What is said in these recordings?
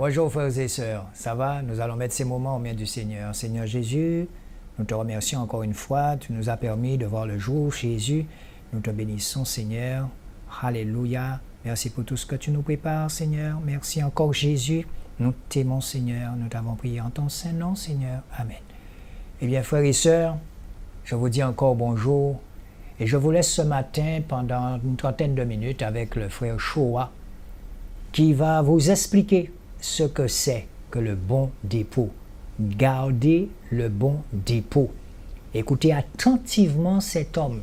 Bonjour frères et sœurs, ça va? Nous allons mettre ces moments aux mains du Seigneur. Seigneur Jésus, nous te remercions encore une fois. Tu nous as permis de voir le jour, Jésus. Nous te bénissons, Seigneur. Alléluia. Merci pour tout ce que tu nous prépares, Seigneur. Merci encore, Jésus. Nous t'aimons, Seigneur. Nous t'avons prié en ton saint nom, Seigneur. Amen. Eh bien, frères et sœurs, je vous dis encore bonjour. Et je vous laisse ce matin pendant une trentaine de minutes avec le frère Shoah qui va vous expliquer ce que c'est que le bon dépôt. Gardez le bon dépôt. Écoutez attentivement cet homme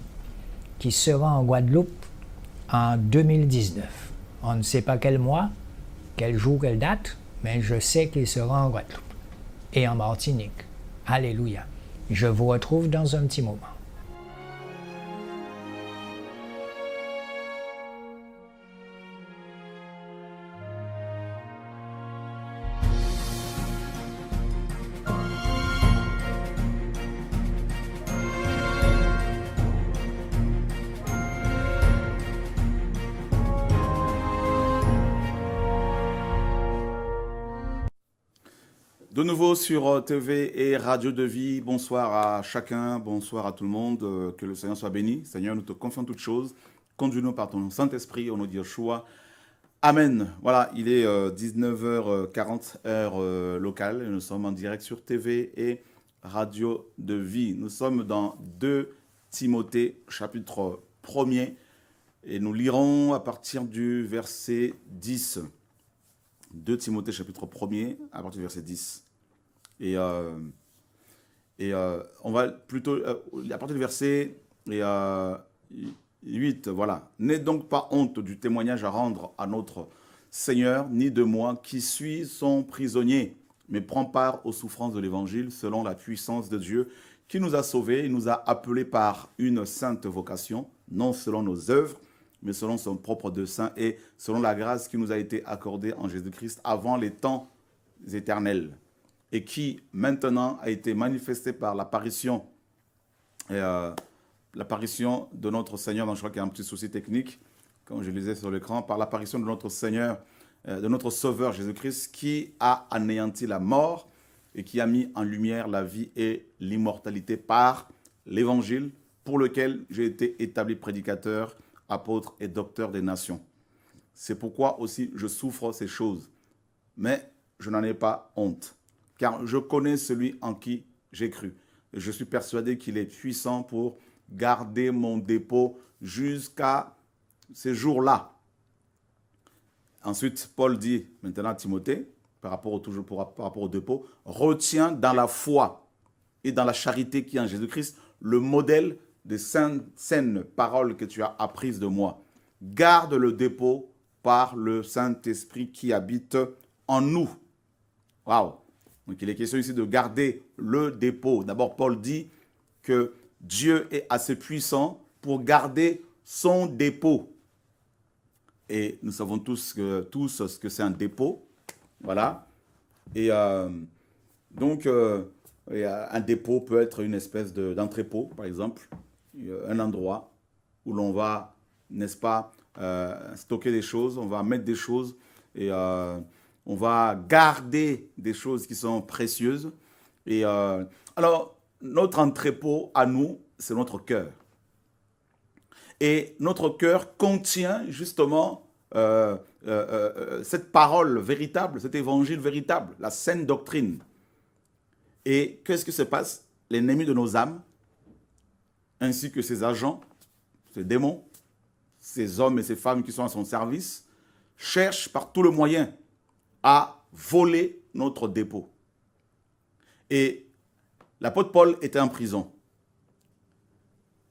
qui sera en Guadeloupe en 2019. On ne sait pas quel mois, quel jour, quelle date, mais je sais qu'il sera en Guadeloupe et en Martinique. Alléluia. Je vous retrouve dans un petit moment. De nouveau sur TV et Radio de Vie, bonsoir à chacun, bonsoir à tout le monde, que le Seigneur soit béni. Seigneur, nous te confions toutes choses, conduis-nous par ton Saint-Esprit, au nom de Yeshua. Amen. Voilà, il est 19h40, heure locale, et nous sommes en direct sur TV et Radio de Vie. Nous sommes dans 2 Timothée, chapitre 1er, et nous lirons à partir du verset 10. 2 Timothée chapitre 1er, à partir du verset 10. Et on va plutôt, à partir du verset 8, voilà. « N'aie donc pas honte du témoignage à rendre à notre Seigneur, ni de moi, qui suis son prisonnier, mais prends part aux souffrances de l'Évangile selon la puissance de Dieu, qui nous a sauvés et nous a appelés par une sainte vocation, non selon nos œuvres, mais selon son propre dessein et selon la grâce qui nous a été accordée en Jésus-Christ avant les temps éternels, et qui maintenant a été manifestée par l'apparition de notre Seigneur, donc je crois qu'il y a un petit souci technique, comme je le lisais sur l'écran, par l'apparition de notre Seigneur, de notre Sauveur Jésus-Christ, qui a anéanti la mort et qui a mis en lumière la vie et l'immortalité par l'Évangile, pour lequel j'ai été établi prédicateur, apôtre et docteur des nations. C'est pourquoi aussi je souffre ces choses. Mais je n'en ai pas honte, car je connais celui en qui j'ai cru. Et je suis persuadé qu'il est puissant pour garder mon dépôt jusqu'à ces jours-là. Ensuite, Paul dit maintenant à Timothée, par rapport au dépôt, retiens dans la foi et dans la charité qui est en Jésus-Christ le modèle des saines paroles que tu as apprises de moi. Garde le dépôt par le Saint-Esprit qui habite en nous. Waouh! Donc il est question ici de garder le dépôt. D'abord, Paul dit que Dieu est assez puissant pour garder son dépôt. Et nous savons tous ce que c'est un dépôt. Voilà. Et donc, un dépôt peut être une espèce d'entrepôt, par exemple. Un endroit où l'on va, n'est-ce pas, stocker des choses, on va mettre des choses et on va garder des choses qui sont précieuses. Et alors, notre entrepôt à nous, c'est notre cœur. Et notre cœur contient justement cette parole véritable, cet évangile véritable, la saine doctrine. Et qu'est-ce qui se passe? L'ennemi de nos âmes, ainsi que ses agents, ses démons, ces hommes et ces femmes qui sont à son service, cherchent par tout le moyen à voler notre dépôt. Et l'apôtre Paul était en prison.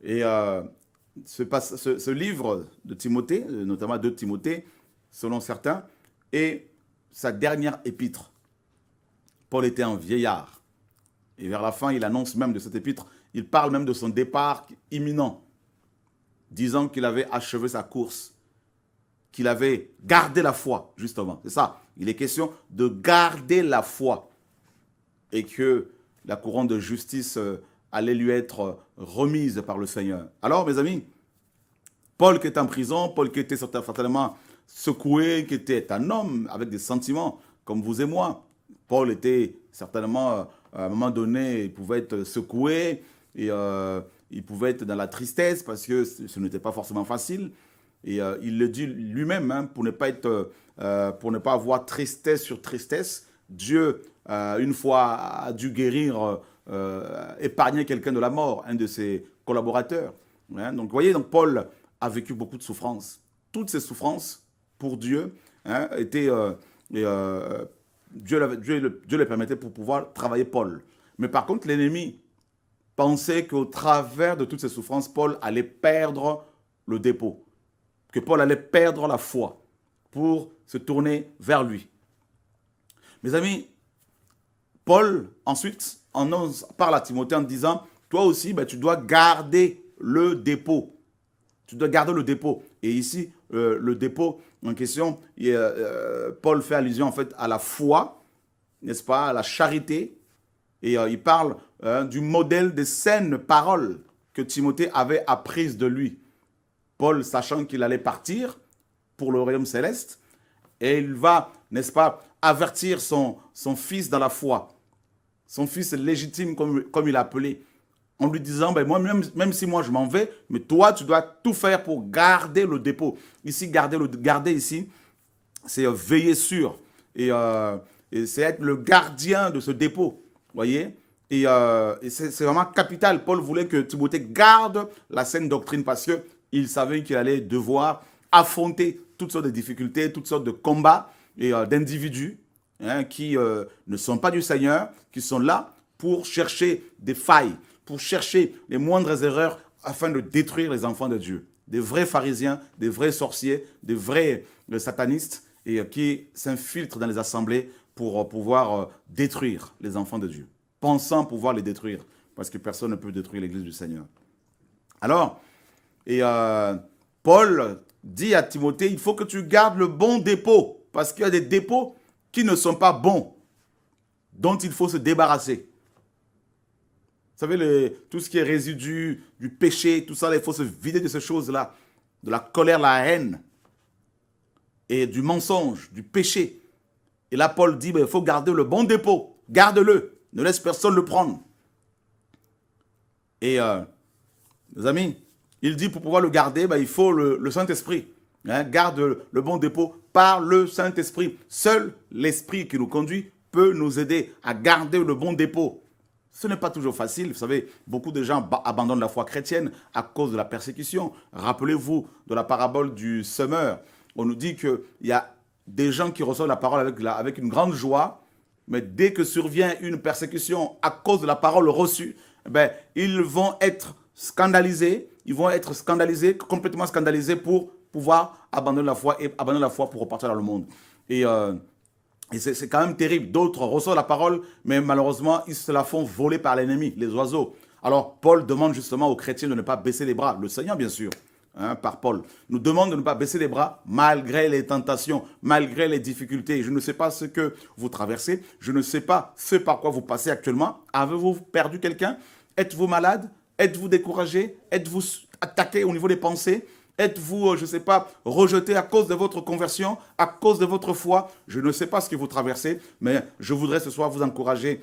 Et ce livre de Timothée, notamment 2 Timothée, selon certains, est sa dernière épître. Paul était un vieillard. Et vers la fin, il annonce même de cette épître, il parle même de son départ imminent, disant qu'il avait achevé sa course, qu'il avait gardé la foi, justement. C'est ça, il est question de garder la foi et que la couronne de justice allait lui être remise par le Seigneur. Alors, mes amis, Paul qui est en prison, Paul qui était certainement secoué, qui était un homme avec des sentiments, comme vous et moi. Paul était certainement, à un moment donné, il pouvait être secoué et il pouvait être dans la tristesse parce que ce n'était pas forcément facile. Et il le dit lui-même, hein, pour ne pas avoir tristesse sur tristesse. Dieu, une fois, a dû guérir, épargner quelqu'un de la mort, un de ses collaborateurs. Hein. Donc, vous voyez, donc Paul a vécu beaucoup de souffrances. Toutes ces souffrances, pour Dieu, hein, étaient... Dieu les permettait pour pouvoir travailler Paul. Mais par contre, l'ennemi pensait qu'au travers de toutes ces souffrances, Paul allait perdre le dépôt. Que Paul allait perdre la foi pour se tourner vers lui. Mes amis, Paul, ensuite, parle à Timothée en disant, toi aussi, tu dois garder le dépôt. Tu dois garder le dépôt. Et ici, le dépôt en question, Paul fait allusion en fait à la foi, n'est-ce pas, à la charité. Et il parle du modèle des saines paroles que Timothée avait apprises de lui. Paul, sachant qu'il allait partir pour le royaume céleste, et il va, n'est-ce pas, avertir son fils dans la foi, son fils légitime comme il l'a appelé, en lui disant, moi, même si moi je m'en vais, mais toi tu dois tout faire pour garder le dépôt. Ici, garder ici, c'est veiller sur, et c'est être le gardien de ce dépôt, voyez. Et c'est vraiment capital. Paul voulait que Timothée garde la saine doctrine parce qu'il savait qu'il allait devoir affronter toutes sortes de difficultés, toutes sortes de combats et d'individus qui ne sont pas du Seigneur, qui sont là pour chercher des failles, pour chercher les moindres erreurs afin de détruire les enfants de Dieu. Des vrais pharisiens, des vrais sorciers, des vrais satanistes et qui s'infiltrent dans les assemblées pour pouvoir détruire les enfants de Dieu, pensant pouvoir les détruire, parce que personne ne peut détruire l'église du Seigneur. Alors, Paul dit à Timothée, il faut que tu gardes le bon dépôt, parce qu'il y a des dépôts qui ne sont pas bons, dont il faut se débarrasser. Vous savez, tout ce qui est résidu du péché, tout ça, il faut se vider de ces choses-là, de la colère, la haine, et du mensonge, du péché. Et là, Paul dit, il faut garder le bon dépôt, garde-le, ne laisse personne le prendre. Et, mes amis, il dit, pour pouvoir le garder, il faut le Saint-Esprit. Garde le bon dépôt par le Saint-Esprit. Seul l'Esprit qui nous conduit peut nous aider à garder le bon dépôt. Ce n'est pas toujours facile. Vous savez, beaucoup de gens abandonnent la foi chrétienne à cause de la persécution. Rappelez-vous de la parabole du semeur. On nous dit qu'il y a des gens qui reçoivent la parole avec une grande joie, mais dès que survient une persécution à cause de la parole reçue, ils vont être scandalisés. Ils vont être scandalisés, complètement scandalisés pour pouvoir abandonner la foi pour repartir dans le monde. Et c'est quand même terrible. D'autres reçoivent la parole, mais malheureusement, ils se la font voler par l'ennemi, les oiseaux. Alors, Paul demande justement aux chrétiens de ne pas baisser les bras. Le Seigneur, bien sûr, par Paul, nous demande de ne pas baisser les bras malgré les tentations, malgré les difficultés. Je ne sais pas ce que vous traversez. Je ne sais pas ce par quoi vous passez actuellement. Avez-vous perdu quelqu'un? Êtes-vous malade? Êtes-vous découragé? Êtes-vous attaqué au niveau des pensées? Êtes-vous, je ne sais pas, rejeté à cause de votre conversion, à cause de votre foi? Je ne sais pas ce que vous traversez, mais je voudrais ce soir vous encourager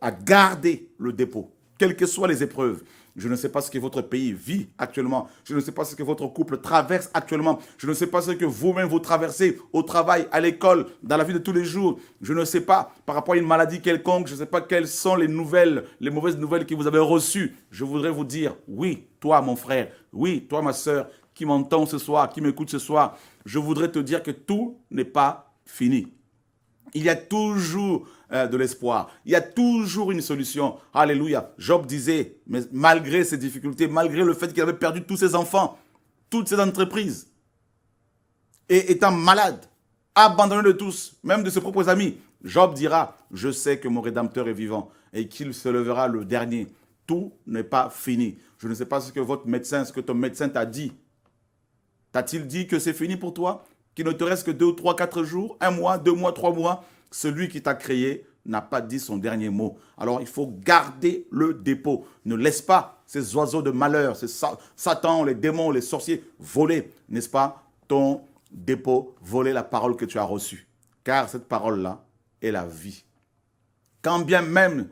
à garder le dépôt, quelles que soient les épreuves. Je ne sais pas ce que votre pays vit actuellement. Je ne sais pas ce que votre couple traverse actuellement. Je ne sais pas ce que vous-même vous traversez au travail, à l'école, dans la vie de tous les jours. Je ne sais pas par rapport à une maladie quelconque. Je ne sais pas quelles sont les mauvaises nouvelles que vous avez reçues. Je voudrais vous dire, oui, toi mon frère, oui, toi ma soeur, qui m'entend ce soir, qui m'écoute ce soir, je voudrais te dire que tout n'est pas fini. Il y a toujours de l'espoir. Il y a toujours une solution. Alléluia. Job disait, mais malgré ses difficultés, malgré le fait qu'il avait perdu tous ses enfants, toutes ses entreprises, et étant malade, abandonné de tous, même de ses propres amis, Job dira, je sais que mon Rédempteur est vivant et qu'il se lèvera le dernier. Tout n'est pas fini. Je ne sais pas ce que votre médecin, ce que ton médecin t'a dit. T'a-t-il dit que c'est fini pour toi? Qu'il ne te reste que 2, 3, 4 jours, 1 mois, 2 mois, 3 mois? Celui qui t'a créé n'a pas dit son dernier mot. Alors, il faut garder le dépôt. Ne laisse pas ces oiseaux de malheur, ces Satan, les démons, les sorciers voler, n'est-ce pas, ton dépôt, voler la parole que tu as reçue. Car cette parole-là et la vie. Quand bien même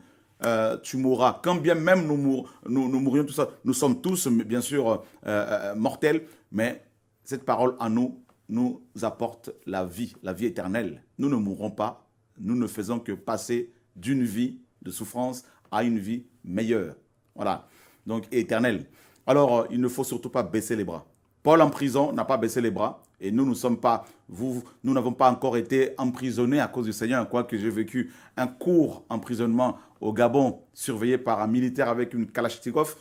tu mourras, quand bien même nous mourrions, tout ça, nous sommes tous, bien sûr, mortels, mais cette parole en nous apporte la vie éternelle. Nous ne mourrons pas, nous ne faisons que passer d'une vie de souffrance à une vie meilleure. Voilà, donc éternelle. Alors, il ne faut surtout pas baisser les bras. Paul en prison n'a pas baissé les bras et nous nous n'avons pas encore été emprisonnés à cause du Seigneur, quoique j'ai vécu un court emprisonnement au Gabon, surveillé par un militaire avec une Kalachnikov,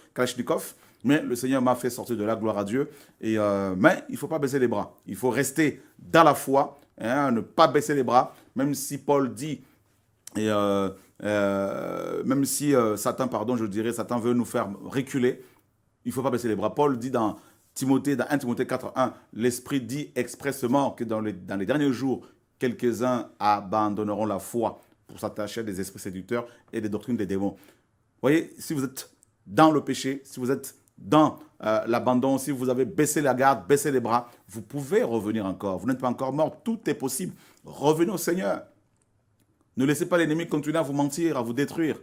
mais le Seigneur m'a fait sortir de là, gloire à Dieu. Mais il ne faut pas baisser les bras. Il faut rester dans la foi, ne pas baisser les bras, même si Paul dit, même si Satan veut nous faire reculer, il ne faut pas baisser les bras. Paul dit dans 1 Timothée 4.1, l'Esprit dit expressement que dans les derniers jours, quelques-uns abandonneront la foi pour s'attacher à des esprits séducteurs et des doctrines des démons. Vous voyez, si vous êtes dans le péché, si vous êtes dans l'abandon, si vous avez baissé la garde, baissé les bras, vous pouvez revenir encore. Vous n'êtes pas encore mort, tout est possible. Revenez au Seigneur. Ne laissez pas l'ennemi continuer à vous mentir, à vous détruire.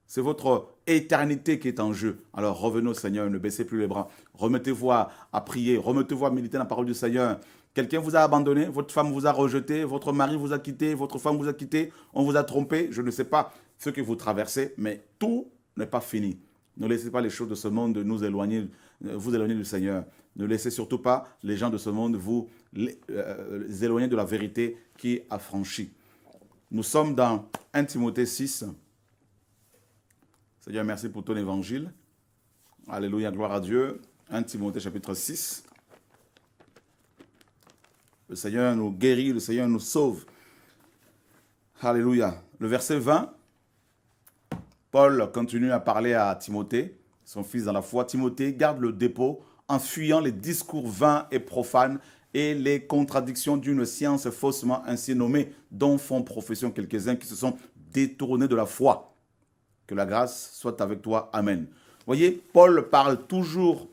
C'est votre éternité qui est en jeu. Alors revenez au Seigneur, ne baissez plus les bras. Remettez-vous à prier, remettez-vous à méditer la parole du Seigneur. Quelqu'un vous a abandonné, votre femme vous a rejeté, votre mari vous a quitté, votre femme vous a quitté, on vous a trompé. Je ne sais pas ce que vous traversez, mais tout n'est pas fini. Ne laissez pas les choses de ce monde vous éloigner du Seigneur. Ne laissez surtout pas les gens de ce monde vous éloigner de la vérité qui est affranchie. Nous sommes dans 1 Timothée 6. Seigneur, merci pour ton évangile. Alléluia, gloire à Dieu. 1 Timothée chapitre 6. Le Seigneur nous guérit, le Seigneur nous sauve. Alléluia. Le verset 20, Paul continue à parler à Timothée, son fils dans la foi. Timothée, garde le dépôt en fuyant les discours vains et profanes et les contradictions d'une science faussement ainsi nommée, dont font profession quelques-uns qui se sont détournés de la foi. Que la grâce soit avec toi. Amen. Vous voyez, Paul parle toujours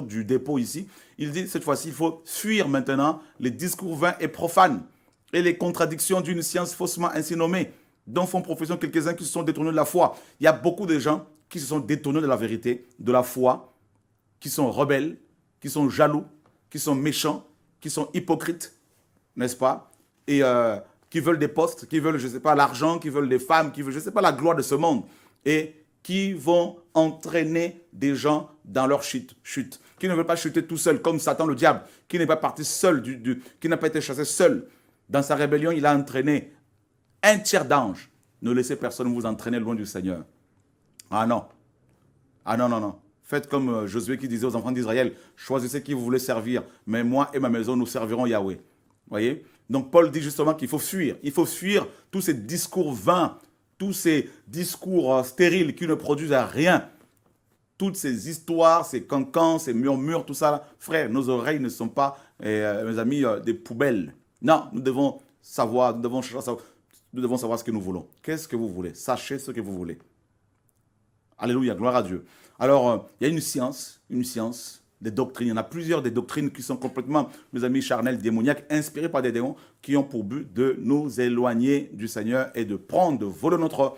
du dépôt ici. Il dit, cette fois-ci, il faut fuir maintenant les discours vains et profanes et les contradictions d'une science faussement ainsi nommée, dont font profession quelques-uns qui se sont détournés de la foi. Il y a beaucoup de gens qui se sont détournés de la vérité, de la foi, qui sont rebelles, qui sont jaloux, qui sont méchants, qui sont hypocrites, n'est-ce pas? Et qui veulent des postes, qui veulent, je ne sais pas, l'argent, qui veulent des femmes, qui veulent, je ne sais pas, la gloire de ce monde. Et qui vont entraîner des gens dans leur chute, qui ne veulent pas chuter tout seul, comme Satan le diable, qui n'est pas parti seul, qui n'a pas été chassé seul. Dans sa rébellion, il a entraîné un tiers d'anges. Ne laissez personne vous entraîner loin du Seigneur. Ah non. Ah non, non, non. Faites comme Josué qui disait aux enfants d'Israël, choisissez qui vous voulez servir, mais moi et ma maison, nous servirons Yahweh. Voyez? Donc Paul dit justement qu'il faut fuir. Il faut fuir tous ces discours vains, tous ces discours stériles qui ne produisent rien, toutes ces histoires, ces cancans, ces murmures, tout ça, là. Frère, nos oreilles ne sont pas, mes amis, des poubelles. Non, nous devons savoir, nous devons savoir ce que nous voulons. Qu'est-ce que vous voulez? Sachez ce que vous voulez. Alléluia, gloire à Dieu. Alors, il y a une science, des doctrines. Il y en a plusieurs des doctrines qui sont complètement, mes amis, charnelles, démoniaques, inspirées par des démons qui ont pour but de nous éloigner du Seigneur et de prendre, de voler notre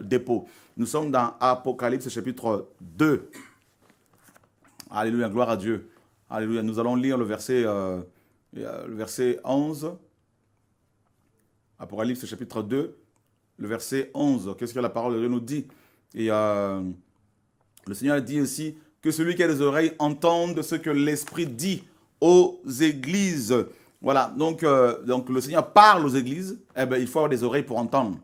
dépôt. Nous sommes dans Apocalypse chapitre 2. Alléluia, gloire à Dieu. Alléluia. Nous allons lire le verset 11. Apocalypse chapitre 2, le verset 11. Qu'est-ce que la parole de Dieu nous dit? Et le Seigneur dit aussi que celui qui a des oreilles entende ce que l'Esprit dit aux églises. Voilà, donc le Seigneur parle aux églises, eh bien, il faut avoir des oreilles pour entendre.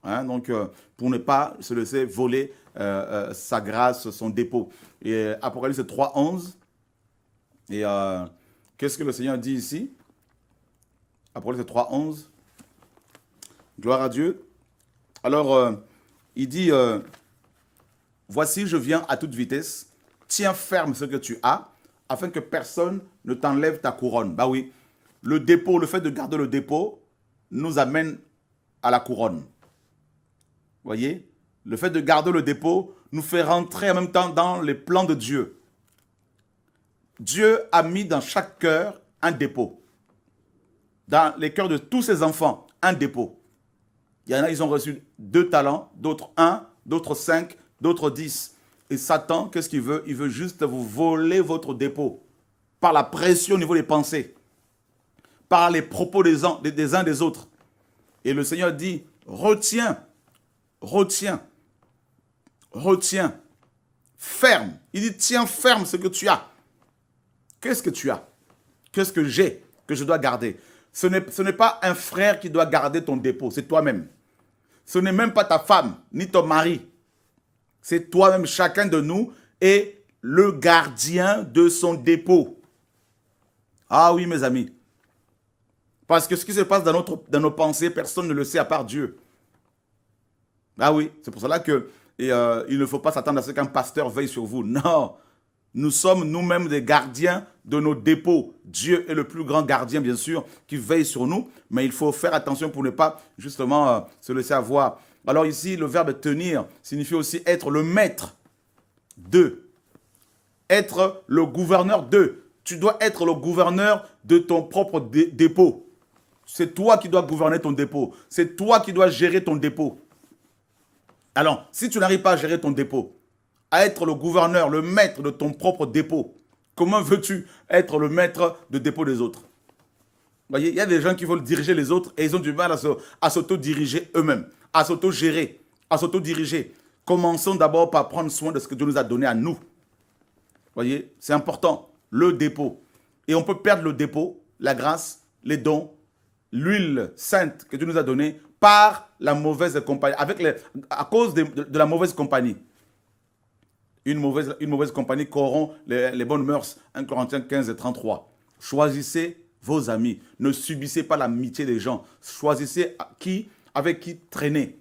Hein, donc, pour ne pas se laisser voler sa grâce, son dépôt. Et Apocalypse 3, 11. Et qu'est-ce que le Seigneur dit ici? Apocalypse 3, 11. Gloire à Dieu. Alors, il dit, voici, je viens à toute vitesse. Tiens ferme ce que tu as, afin que personne ne t'enlève ta couronne. Bah oui, le dépôt, le fait de garder le dépôt, nous amène à la couronne. Voyez, le fait de garder le dépôt nous fait rentrer en même temps dans les plans de Dieu. Dieu a mis dans chaque cœur un dépôt. Dans les cœurs de tous ses enfants, un dépôt. Il y en a, ils ont reçu 2 talents, d'autres 1, d'autres 5, d'autres 10. Et Satan, qu'est-ce qu'il veut? Il veut juste vous voler votre dépôt par la pression au niveau des pensées, par les propos des uns des autres. Et le Seigneur dit, retiens, ferme. Il dit, tiens ferme ce que tu as. Qu'est-ce que tu as? Qu'est-ce que j'ai que je dois garder? Ce n'est pas un frère qui doit garder ton dépôt, c'est toi-même. Ce n'est même pas ta femme, ni ton mari. C'est toi-même, chacun de nous est le gardien de son dépôt. Ah oui, mes amis. Parce que ce qui se passe dans nos pensées, personne ne le sait à part Dieu. Ah oui, c'est pour cela que il ne faut pas s'attendre à ce qu'un pasteur veille sur vous. Non, nous sommes nous-mêmes des gardiens de nos dépôts. Dieu est le plus grand gardien, bien sûr, qui veille sur nous. Mais il faut faire attention pour ne pas, justement, se laisser avoir. Alors ici, le verbe tenir signifie aussi être le maître de. Être le gouverneur de. Tu dois être le gouverneur de ton propre dépôt. C'est toi qui dois gouverner ton dépôt. C'est toi qui dois gérer ton dépôt. Alors, si tu n'arrives pas à gérer ton dépôt, à être le gouverneur, le maître de ton propre dépôt, comment veux-tu être le maître de dépôt des autres? Vous voyez, il y a des gens qui veulent diriger les autres et ils ont du mal à s'auto-diriger eux-mêmes, à s'auto-gérer, à s'auto-diriger. Commençons d'abord par prendre soin de ce que Dieu nous a donné à nous. Vous voyez, c'est important, le dépôt. Et on peut perdre le dépôt, la grâce, les dons, l'huile sainte que Dieu nous a donnée par la mauvaise compagnie, à cause de la mauvaise compagnie. Une mauvaise compagnie corrompt les bonnes mœurs. 1 Corinthiens 15 et 33. Choisissez vos amis. Ne subissez pas l'amitié des gens. Choisissez avec qui traîner.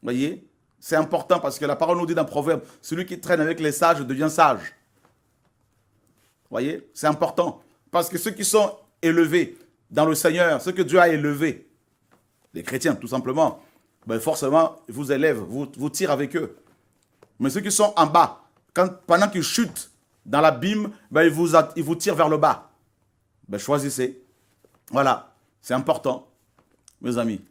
Vous voyez? C'est important parce que la parole nous dit dans Proverbe, celui qui traîne avec les sages devient sage. Vous voyez? C'est important. Parce que ceux qui sont élevés dans le Seigneur, ceux que Dieu a élevés, les chrétiens tout simplement, ben forcément, ils vous élèvent, vous tirent avec eux. Mais ceux qui sont en bas, pendant qu'ils chutent dans l'abîme, ben ils vous tirent vers le bas. Ben choisissez. Voilà, c'est important, mes amis.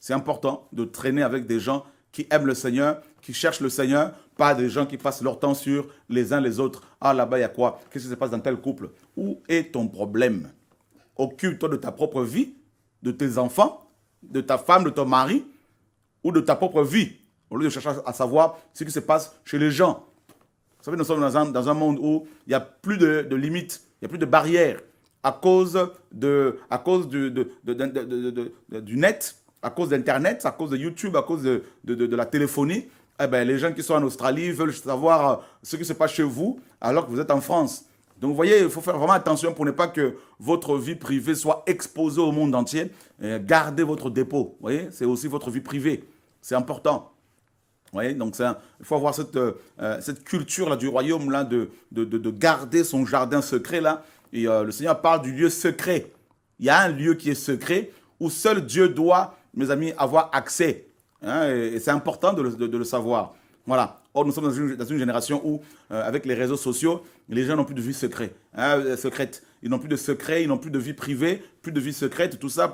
C'est important de traîner avec des gens qui aiment le Seigneur, qui cherchent le Seigneur, pas des gens qui passent leur temps sur les uns les autres. Ah, là-bas, il y a quoi? Qu'est-ce qui se passe dans tel couple? Où est ton problème? Occupe-toi de ta propre vie, de tes enfants, de ta femme, de ton mari, ou de ta propre vie, au lieu de chercher à savoir ce qui se passe chez les gens. Vous savez, nous sommes dans un monde où il n'y a plus de limites, il n'y a plus de barrières à cause du net, à cause d'Internet, à cause de YouTube, à cause de la téléphonie. Eh ben, les gens qui sont en Australie veulent savoir ce qui se passe chez vous alors que vous êtes en France. Donc, vous voyez, il faut faire vraiment attention pour ne pas que votre vie privée soit exposée au monde entier. Gardez votre dépôt. Vous voyez, c'est aussi votre vie privée. C'est important. Vous voyez, donc il faut avoir cette culture-là du royaume-là de garder son jardin secret là. Et le Seigneur parle du lieu secret. Il y a un lieu qui est secret où seul Dieu doit, mes amis, avoir accès. Hein, et c'est important de le savoir. Voilà. Or, nous sommes dans une génération où, avec les réseaux sociaux, les gens n'ont plus de vie secrète. Ils n'ont plus de secret, ils n'ont plus de vie privée, plus de vie secrète, tout ça.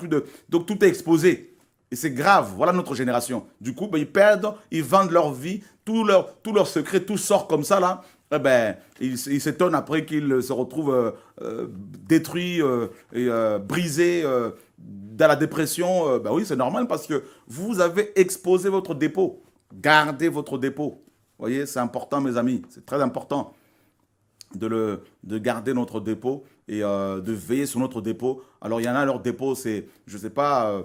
Donc, tout est exposé. Et c'est grave. Voilà notre génération. Du coup, ben, ils vendent leur vie, tout leur secret, tout sort comme ça, là. Eh ben, ils s'étonnent après qu'ils se retrouvent détruits, brisés, dans la dépression. Ben oui, c'est normal parce que vous avez exposé votre dépôt. Gardez votre dépôt. Vous voyez, c'est important, mes amis. C'est très important de garder notre dépôt et de veiller sur notre dépôt. Alors, il y en a, leur dépôt, c'est, je ne sais pas,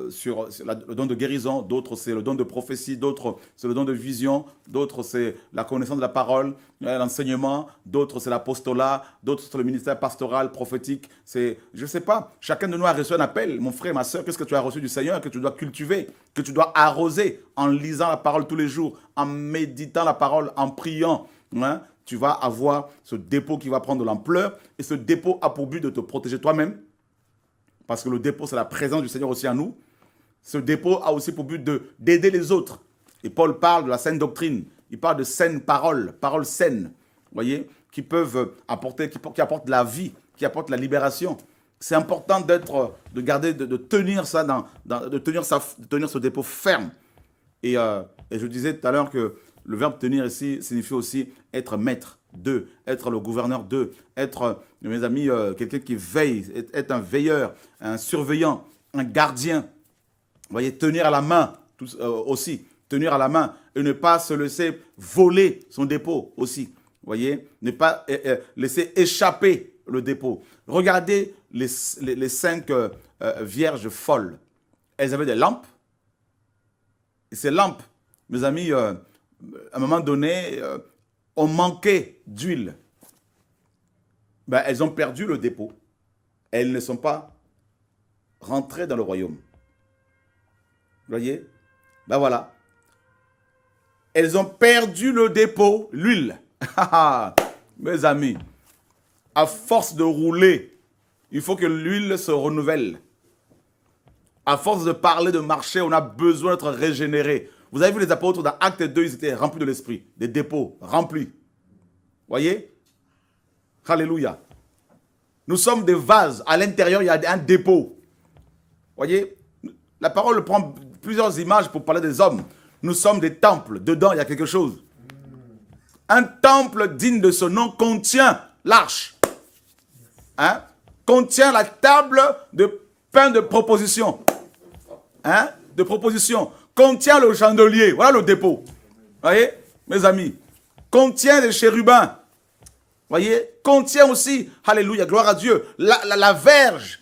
sur le don de guérison. D'autres, c'est le don de prophétie. D'autres, c'est le don de vision. D'autres, c'est la connaissance de la parole, l'enseignement. D'autres, c'est l'apostolat. D'autres, c'est le ministère pastoral, prophétique. C'est, je ne sais pas, chacun de nous a reçu un appel. Mon frère, ma soeur, qu'est-ce que tu as reçu du Seigneur que tu dois cultiver, que tu dois arroser en lisant la parole tous les jours, en méditant la parole, en priant, hein? Tu vas avoir ce dépôt qui va prendre de l'ampleur et ce dépôt a pour but de te protéger toi-même parce que le dépôt, c'est la présence du Seigneur aussi en nous. Ce dépôt a aussi pour but d'aider les autres. Et Paul parle de la saine doctrine. Il parle de saines paroles, paroles saines, voyez, qui peuvent apporter, qui apportent la vie, qui apportent la libération. C'est important de garder, de tenir ça, de tenir ce dépôt ferme. Et je disais tout à l'heure que le verbe tenir ici signifie aussi être maître d'eux, être le gouverneur d'eux, être, mes amis, quelqu'un qui veille, être un veilleur, un surveillant, un gardien. Vous voyez, tenir à la main aussi, tenir à la main et ne pas se laisser voler son dépôt aussi. Vous voyez, ne pas laisser échapper le dépôt. Regardez les 5 vierges folles. Elles avaient des lampes. Et ces lampes, mes amis, à un moment donné, ont manqué d'huile. Ben, elles ont perdu le dépôt. Elles ne sont pas rentrées dans le royaume. Vous voyez? Ben voilà. Elles ont perdu le dépôt, l'huile. Mes amis, à force de rouler, il faut que l'huile se renouvelle. À force de parler, de marcher, on a besoin d'être régénéré. Vous avez vu les apôtres dans Acte 2, ils étaient remplis de l'esprit. Des dépôts remplis. Voyez? Alléluia. Nous sommes des vases. À l'intérieur, il y a un dépôt. Voyez? La parole prend plusieurs images pour parler des hommes. Nous sommes des temples. Dedans, il y a quelque chose. Un temple digne de ce nom contient l'arche. Hein? Contient la table de pain de proposition. Hein? De proposition. Contient le chandelier. Voilà le dépôt. Voyez, mes amis. Contient les chérubins. Voyez, contient aussi, alléluia, gloire à Dieu, la verge.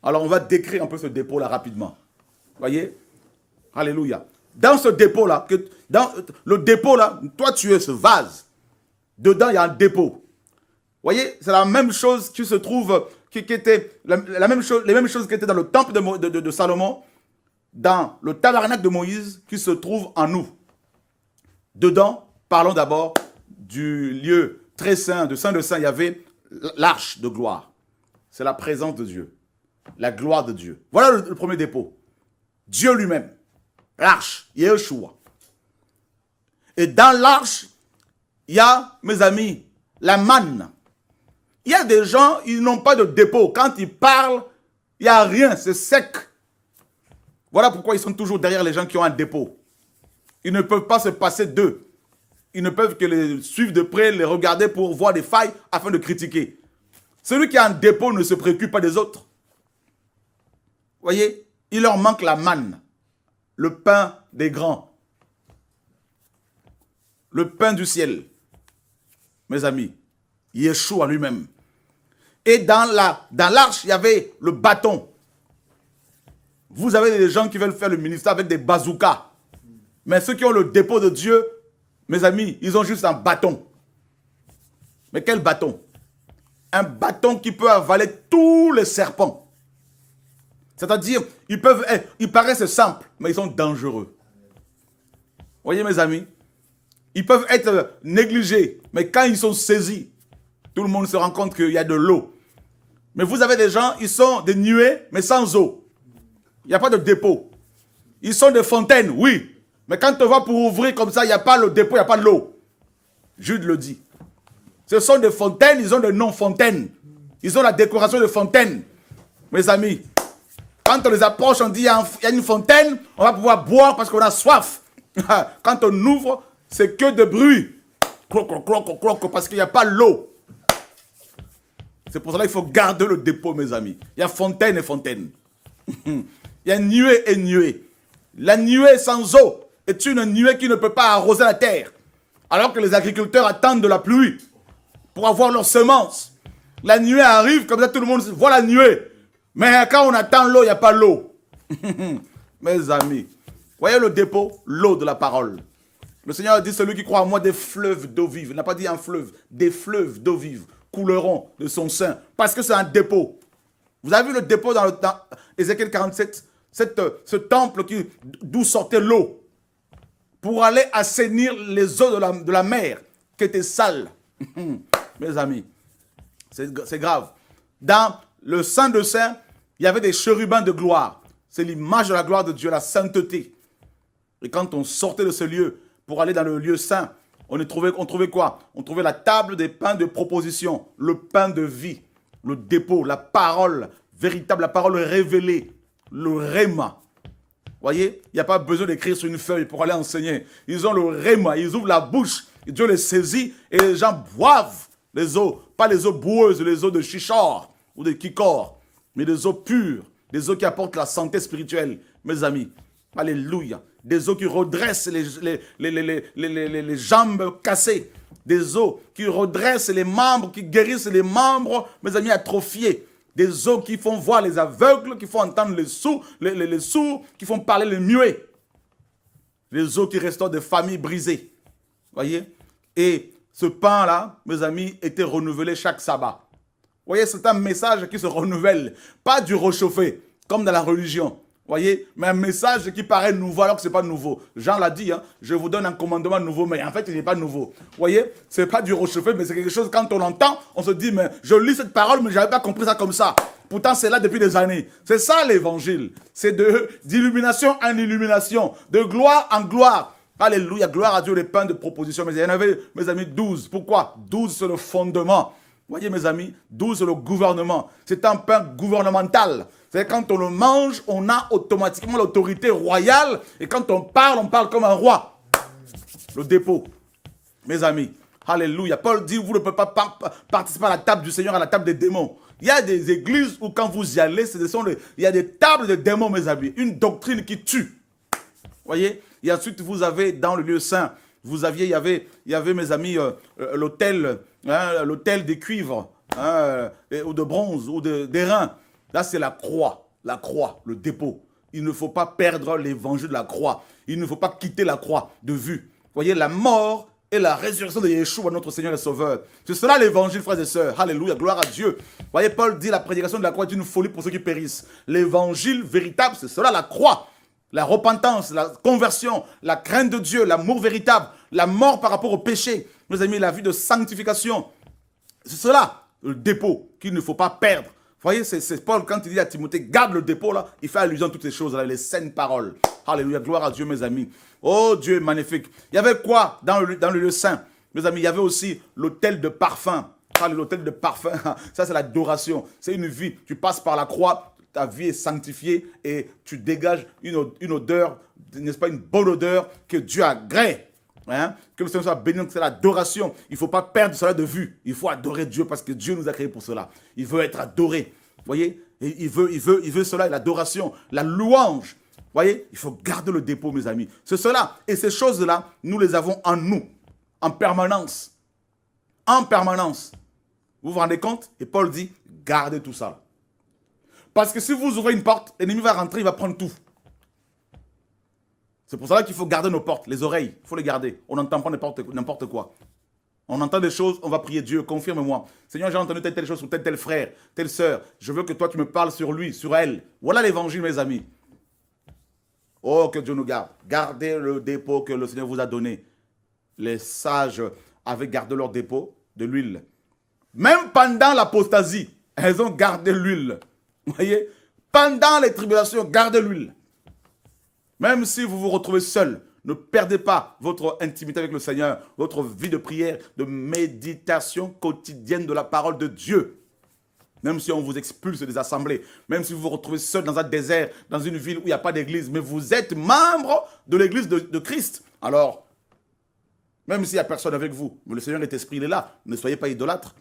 Alors, on va décrire un peu ce dépôt-là rapidement. Voyez, alléluia. Dans ce dépôt-là, dans le dépôt-là, toi, tu es ce vase. Dedans, il y a un dépôt. Voyez, c'est la même chose qui se trouve, qui était, la même chose, les mêmes choses qui étaient dans le temple de Salomon, dans le tabernacle de Moïse, qui se trouve en nous. Dedans, parlons d'abord du lieu très saint, de Saint de Saint, il y avait l'arche de gloire. C'est la présence de Dieu, la gloire de Dieu. Voilà le premier dépôt. Dieu lui-même, l'arche, Yeshua. Et dans l'arche, il y a, mes amis, la manne. Il y a des gens, ils n'ont pas de dépôt. Quand ils parlent, il n'y a rien, c'est sec. Voilà pourquoi ils sont toujours derrière les gens qui ont un dépôt. Ils ne peuvent pas se passer d'eux. Ils ne peuvent que les suivre de près, les regarder pour voir des failles afin de critiquer. Celui qui a un dépôt ne se préoccupe pas des autres. Voyez, il leur manque la manne, le pain des grands, le pain du ciel. Mes amis, Yeshua lui-même. Et dans l'arche, il y avait le bâton. Vous avez des gens qui veulent faire le ministère avec des bazookas. Mais ceux qui ont le dépôt de Dieu, mes amis, ils ont juste un bâton. Mais quel bâton? Un bâton qui peut avaler tous les serpents. C'est-à-dire, ils paraissent simples, mais ils sont dangereux. Voyez mes amis, ils peuvent être négligés, mais quand ils sont saisis, tout le monde se rend compte qu'il y a de l'eau. Mais vous avez des gens, ils sont des nuées, mais sans eau. Il n'y a pas de dépôt. Ils sont des fontaines, oui. Mais quand on va pour ouvrir comme ça, il n'y a pas le dépôt, il n'y a pas l'eau. Jude le dit. Ce sont des fontaines, ils ont des noms fontaines. Ils ont la décoration de fontaine. Mes amis, quand on les approche, on dit il y a une fontaine, on va pouvoir boire parce qu'on a soif. Quand on ouvre, c'est que de bruit. Cloc, cloc, cloc, parce qu'il n'y a pas l'eau. C'est pour cela qu'il faut garder le dépôt, mes amis. Il y a fontaine et fontaine. Il y a nuée et nuée. La nuée sans eau est une nuée qui ne peut pas arroser la terre. Alors que les agriculteurs attendent de la pluie pour avoir leurs semences. La nuée arrive, comme ça tout le monde voit la nuée. Mais quand on attend l'eau, il n'y a pas l'eau. Mes amis, voyez le dépôt, l'eau de la parole. Le Seigneur a dit, celui qui croit en moi, des fleuves d'eau vive. Il n'a pas dit un fleuve, des fleuves d'eau vive couleront de son sein. Parce que c'est un dépôt. Vous avez vu le dépôt dans Ézéchiel 47, ce temple d'où sortait l'eau pour aller assainir les eaux de la mer qui étaient sales. Mes amis, c'est grave. Dans le Saint de Saints, il y avait des chérubins de gloire. C'est l'image de la gloire de Dieu, la sainteté. Et quand on sortait de ce lieu pour aller dans le lieu saint, on trouvait quoi? On trouvait la table des pains de proposition, le pain de vie, le dépôt, la parole véritable, la parole révélée, le réma. Voyez, il n'y a pas besoin d'écrire sur une feuille pour aller enseigner. Ils ont le réma, ils ouvrent la bouche, et Dieu les saisit et les gens boivent les eaux. Pas les eaux boueuses, les eaux de chichor ou de kikor, mais des eaux pures, des eaux qui apportent la santé spirituelle, mes amis. Alléluia. Des eaux qui redressent les jambes cassées. Des eaux qui redressent les membres, qui guérissent les membres, mes amis, atrophiés. Des eaux qui font voir les aveugles, qui font entendre les sourds, qui font parler les muets. Les eaux qui restaurent des familles brisées. Voyez? Et ce pain-là, mes amis, était renouvelé chaque sabbat. Voyez, c'est un message qui se renouvelle. Pas du réchauffé, comme dans la religion. Voyez, mais un message qui paraît nouveau alors que ce n'est pas nouveau. Jean l'a dit, hein, je vous donne un commandement nouveau, mais en fait, il n'est pas nouveau. Voyez, ce n'est pas du réchauffé, mais c'est quelque chose, quand on l'entend, on se dit, mais je lis cette parole, mais je n'avais pas compris ça comme ça. Pourtant, c'est là depuis des années. C'est ça l'évangile. C'est d'illumination en illumination, de gloire en gloire. Alléluia, gloire à Dieu, les pains de proposition. Mais il y en avait, mes amis, 12. Pourquoi? 12, c'est le fondement. Voyez, mes amis, 12, c'est le gouvernement. C'est un pain gouvernemental. C'est quand on le mange, on a automatiquement l'autorité royale. Et quand on parle comme un roi. Le dépôt, mes amis. Alléluia. Paul dit, vous ne pouvez pas participer à la table du Seigneur, à la table des démons. Il y a des églises où quand vous y allez, il y a des tables de démons, mes amis. Une doctrine qui tue. Voyez. Et ensuite, vous avez dans le lieu saint, il y avait mes amis, l'autel des cuivres, ou de bronze, ou d'airain. Là, c'est la croix, le dépôt. Il ne faut pas perdre l'évangile de la croix. Il ne faut pas quitter la croix de vue. Voyez, la mort et la résurrection de Yeshua, notre Seigneur et Sauveur. C'est cela l'évangile, frères et sœurs. Alléluia, gloire à Dieu. Voyez, Paul dit la prédication de la croix est une folie pour ceux qui périssent. L'évangile véritable, c'est cela, la croix. La repentance, la conversion, la crainte de Dieu, l'amour véritable, la mort par rapport au péché. Mes amis, la vie de sanctification. C'est cela, le dépôt, qu'il ne faut pas perdre. Vous voyez, c'est Paul, quand il dit à Timothée, garde le dépôt là, il fait allusion à toutes ces choses, là, les saines paroles. Alléluia, gloire à Dieu, mes amis. Oh, Dieu est magnifique. Il y avait quoi dans le lieu saint? Mes amis, il y avait aussi l'autel de parfum. L'autel de parfum, ça c'est l'adoration. C'est une vie, tu passes par la croix, ta vie est sanctifiée et tu dégages une odeur, n'est-ce pas, une bonne odeur que Dieu agrée. Hein? Que le Seigneur soit béni, c'est l'adoration. Il ne faut pas perdre cela de vue. Il faut adorer Dieu parce que Dieu nous a créés pour cela. Il veut être adoré. Vous voyez? Et il veut cela, l'adoration, la louange. Vous voyez? Il faut garder le dépôt, mes amis. C'est cela. Et ces choses-là, nous les avons en nous, en permanence. En permanence. Vous vous rendez compte? Et Paul dit, gardez tout ça. Parce que si vous ouvrez une porte, l'ennemi va rentrer, il va prendre tout. C'est pour cela qu'il faut garder nos portes, les oreilles, il faut les garder. On n'entend pas n'importe quoi. On entend des choses, on va prier Dieu, confirme-moi. Seigneur, j'ai entendu telle chose sur tel frère, telle sœur. Je veux que toi, tu me parles sur lui, sur elle. Voilà l'évangile, mes amis. Oh, que Dieu nous garde. Gardez le dépôt que le Seigneur vous a donné. Les sages avaient gardé leur dépôt de l'huile. Même pendant l'apostasie, elles ont gardé l'huile. Vous voyez, pendant les tribulations, gardez l'huile. Même si vous vous retrouvez seul, ne perdez pas votre intimité avec le Seigneur, votre vie de prière, de méditation quotidienne de la parole de Dieu. Même si on vous expulse des assemblées, même si vous vous retrouvez seul dans un désert, dans une ville où il n'y a pas d'église, mais vous êtes membre de l'église de Christ. Alors, même s'il n'y a personne avec vous, mais le Seigneur est esprit, il est là, ne soyez pas idolâtres.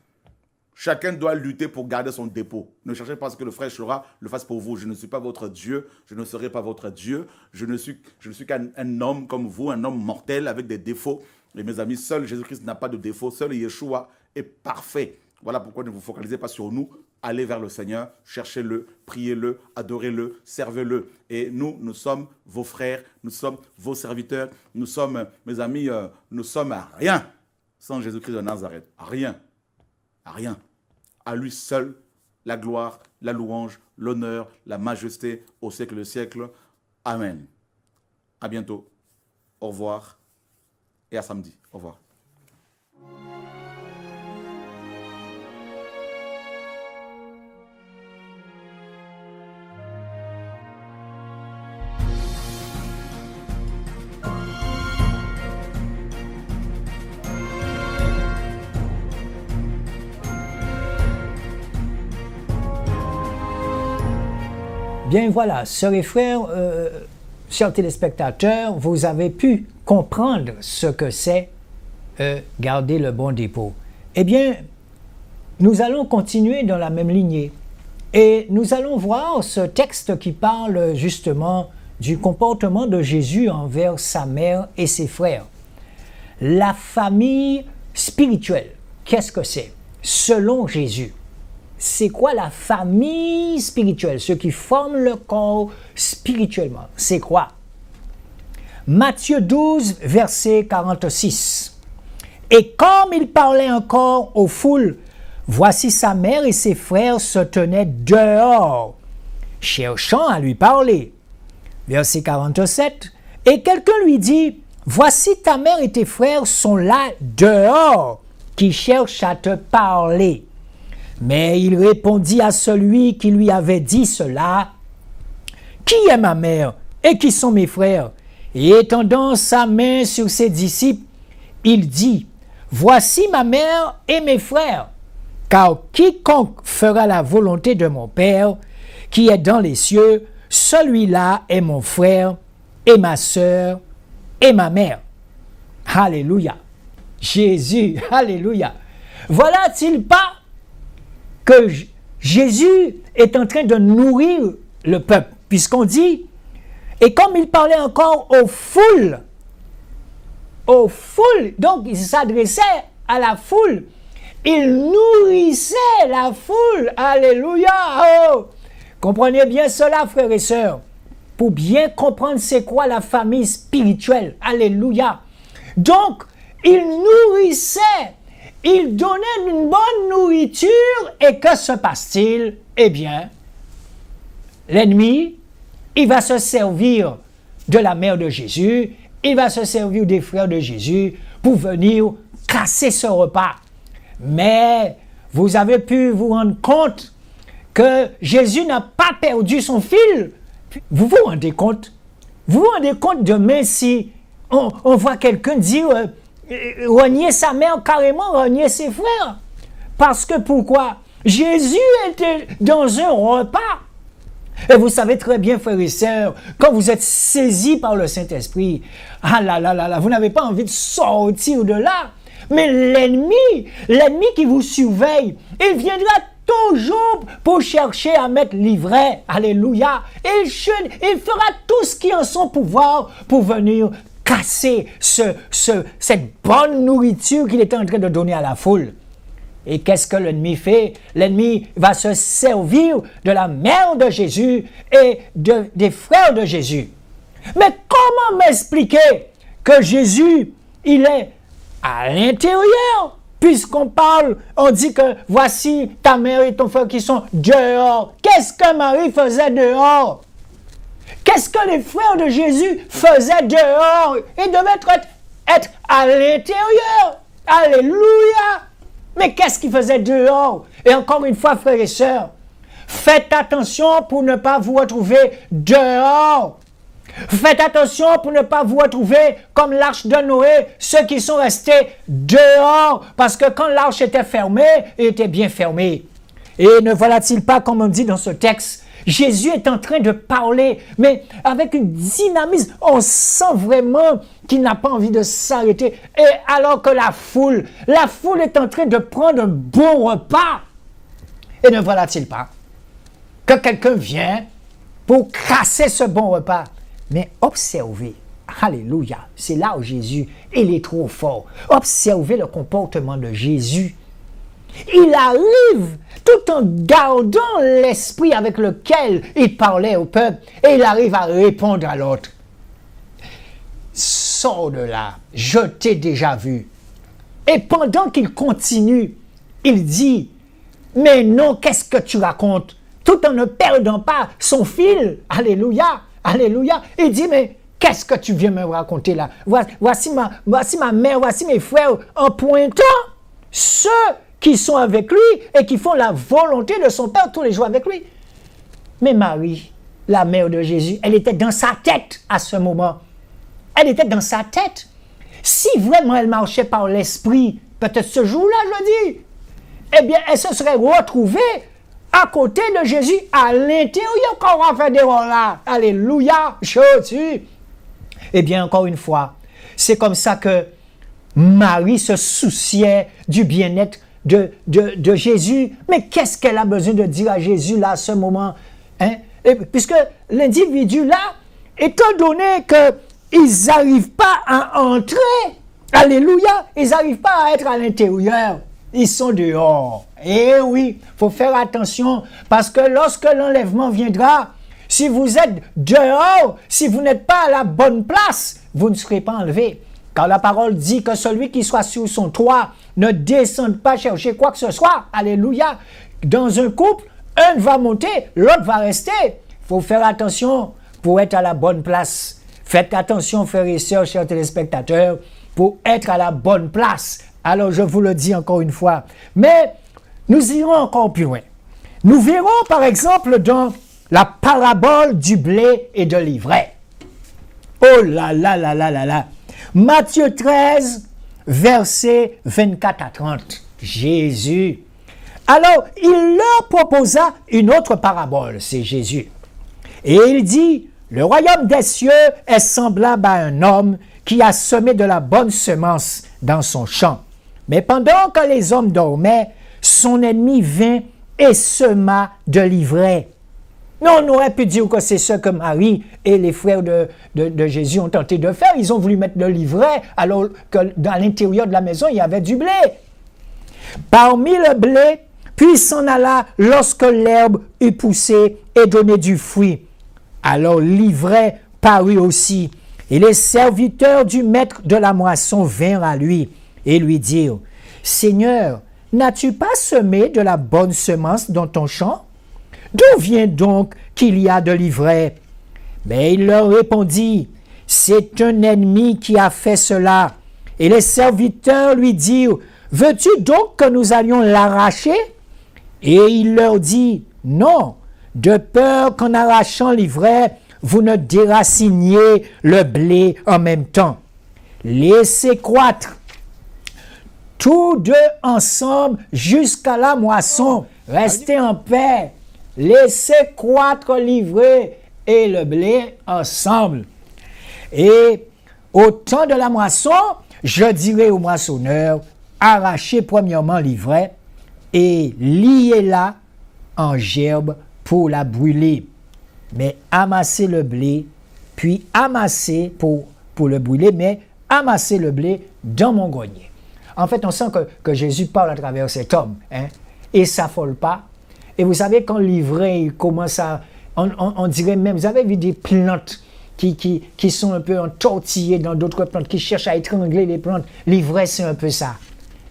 Chacun doit lutter pour garder son dépôt. Ne cherchez pas à ce que le frère Shura le fasse pour vous. Je ne suis pas votre Dieu. Je ne serai pas votre Dieu. Je ne suis qu'un homme comme vous, un homme mortel avec des défauts. Et mes amis, seul Jésus-Christ n'a pas de défaut. Seul Yeshua est parfait. Voilà pourquoi ne vous focalisez pas sur nous. Allez vers le Seigneur, cherchez-le, priez-le, adorez-le, servez-le. Et nous sommes vos frères, nous sommes vos serviteurs. Nous sommes, mes amis, nous sommes à rien sans Jésus-Christ de Nazareth. À rien. À rien. À lui seul, la gloire, la louange, l'honneur, la majesté au siècle des siècles. Amen. À bientôt. Au revoir. Et à samedi. Au revoir. Bien voilà, sœurs et frères, chers téléspectateurs, vous avez pu comprendre ce que c'est garder le bon dépôt. Eh bien, nous allons continuer dans la même lignée et nous allons voir ce texte qui parle justement du comportement de Jésus envers sa mère et ses frères. La famille spirituelle, qu'est-ce que c'est? Selon Jésus, c'est quoi la famille spirituelle? Ceux qui forment le corps spirituellement, c'est quoi? Matthieu 12, verset 46. Et comme il parlait encore aux foules, voici sa mère et ses frères se tenaient dehors, cherchant à lui parler. Verset 47. Et quelqu'un lui dit, voici ta mère et tes frères sont là dehors, qui cherchent à te parler. Mais il répondit à celui qui lui avait dit cela, qui est ma mère et qui sont mes frères? Et étendant sa main sur ses disciples, il dit, voici ma mère et mes frères, car quiconque fera la volonté de mon Père, qui est dans les cieux, celui-là est mon frère et ma sœur et ma mère. Alléluia. Jésus, alléluia. Voilà-t-il pas que Jésus est en train de nourrir le peuple, puisqu'on dit, et comme il parlait encore aux foules, donc il s'adressait à la foule, il nourrissait la foule, alléluia, oh. Comprenez bien cela, frères et sœurs, pour bien comprendre c'est quoi la famille spirituelle, alléluia. Donc, il nourrissait, il donnait une bonne nourriture, et que se passe-t-il? Eh bien, l'ennemi, il va se servir de la mère de Jésus, il va se servir des frères de Jésus pour venir casser ce repas. Mais vous avez pu vous rendre compte que Jésus n'a pas perdu son fil. Vous vous rendez compte? Vous vous rendez compte demain si on voit quelqu'un dire renier sa mère, carrément renier ses frères? Parce que pourquoi? Jésus était dans un repas. Et vous savez très bien, frères et sœurs, quand vous êtes saisis par le Saint-Esprit, ah là là là là, vous n'avez pas envie de sortir de là. Mais l'ennemi qui vous surveille, il viendra toujours pour chercher à mettre l'ivraie. Alléluia. Il fera tout ce qui est en son pouvoir pour venir casser cette bonne nourriture qu'il est en train de donner à la foule. Et qu'est-ce que l'ennemi fait? L'ennemi va se servir de la mère de Jésus et des frères de Jésus. Mais comment m'expliquer que Jésus, il est à l'intérieur? Puisqu'on parle, on dit que voici ta mère et ton frère qui sont dehors. Qu'est-ce que Marie faisait dehors? Qu'est-ce que les frères de Jésus faisaient dehors? Ils devaient être à l'intérieur. Alléluia! Mais qu'est-ce qu'ils faisaient dehors? Et encore une fois, frères et sœurs, faites attention pour ne pas vous retrouver dehors. Faites attention pour ne pas vous retrouver comme l'arche de Noé, ceux qui sont restés dehors, parce que quand l'arche était fermée, elle était bien fermée. Et ne voilà-t-il pas, comme on dit dans ce texte, Jésus est en train de parler, mais avec une dynamisme, on sent vraiment qu'il n'a pas envie de s'arrêter. Et alors que la foule est en train de prendre un bon repas. Et ne voilà-t-il pas que quelqu'un vient pour casser ce bon repas? Mais observez, alléluia, c'est là où Jésus, il est trop fort. Observez le comportement de Jésus. Il arrive tout en gardant l'esprit avec lequel il parlait au peuple et il arrive à répondre à l'autre. Sors de là, je t'ai déjà vu. Et pendant qu'il continue, il dit, mais non, qu'est-ce que tu racontes? Tout en ne perdant pas son fil, alléluia, alléluia. Il dit, mais qu'est-ce que tu viens me raconter là? Voici ma mère, voici mes frères, en pointant ceux qui sont avec lui et qui font la volonté de son Père tous les jours avec lui. Mais Marie, la mère de Jésus, elle était dans sa tête à ce moment. Elle était dans sa tête. Si vraiment elle marchait par l'esprit, peut-être ce jour-là, je dis, eh bien, elle se serait retrouvée à côté de Jésus, à l'intérieur, quand on va faire des rôles là. Alléluia, Jésus. Eh bien, encore une fois, c'est comme ça que Marie se souciait du bien-être de Jésus. Mais qu'est-ce qu'elle a besoin de dire à Jésus là, à ce moment? Hein? Puisque l'individu là, étant donné qu'ils n'arrivent pas à entrer, alléluia, ils n'arrivent pas à être à l'intérieur, ils sont dehors. Eh oui, il faut faire attention, parce que lorsque l'enlèvement viendra, si vous êtes dehors, si vous n'êtes pas à la bonne place, vous ne serez pas enlevé. Car la parole dit que celui qui soit sur son toit ne descende pas chercher quoi que ce soit. Alléluia. Dans un couple, un va monter, l'autre va rester. Il faut faire attention pour être à la bonne place. Faites attention, frères et sœurs, chers téléspectateurs, pour être à la bonne place. Alors, je vous le dis encore une fois. Mais nous irons encore plus loin. Nous verrons, par exemple, dans la parabole du blé et de l'ivraie. Oh là là là là là là. Matthieu 13, versets 24 à 30. Jésus. Alors, il leur proposa une autre parabole, c'est Jésus. Et il dit, le royaume des cieux est semblable à un homme qui a semé de la bonne semence dans son champ. Mais pendant que les hommes dormaient, son ennemi vint et sema de l'ivraie. Non, on aurait pu dire que c'est ce que Marie et les frères de Jésus ont tenté de faire. Ils ont voulu mettre de l'ivraie alors que dans l'intérieur de la maison, il y avait du blé. Parmi le blé, puis s'en alla lorsque l'herbe eut poussé et donné du fruit. Alors l'ivraie parut aussi. Et les serviteurs du maître de la moisson vinrent à lui et lui dirent, « Seigneur, n'as-tu pas semé de la bonne semence dans ton champ? D'où vient donc qu'il y a de l'ivraie? » Mais il leur répondit, « C'est un ennemi qui a fait cela. » Et les serviteurs lui dirent, « Veux-tu donc que nous allions l'arracher? » Et il leur dit, « Non, de peur qu'en arrachant l'ivraie, vous ne déraciniez le blé en même temps. Laissez croître tous deux ensemble jusqu'à la moisson. Restez en paix. Laissez croître l'ivraie et le blé ensemble. Et au temps de la moisson, je dirai au moissonneur, arrachez premièrement l'ivraie et liez-la en gerbe pour la brûler. Mais amassez le blé, puis amassez pour le brûler, mais amassez le blé dans mon grenier. En fait, on sent que Jésus parle à travers cet homme, hein, et ne s'affole pas. Et vous savez, quand l'ivraie commence à... On dirait même, vous avez vu des plantes qui sont un peu entortillées dans d'autres plantes, qui cherchent à étrangler les plantes. L'ivraie, c'est un peu ça.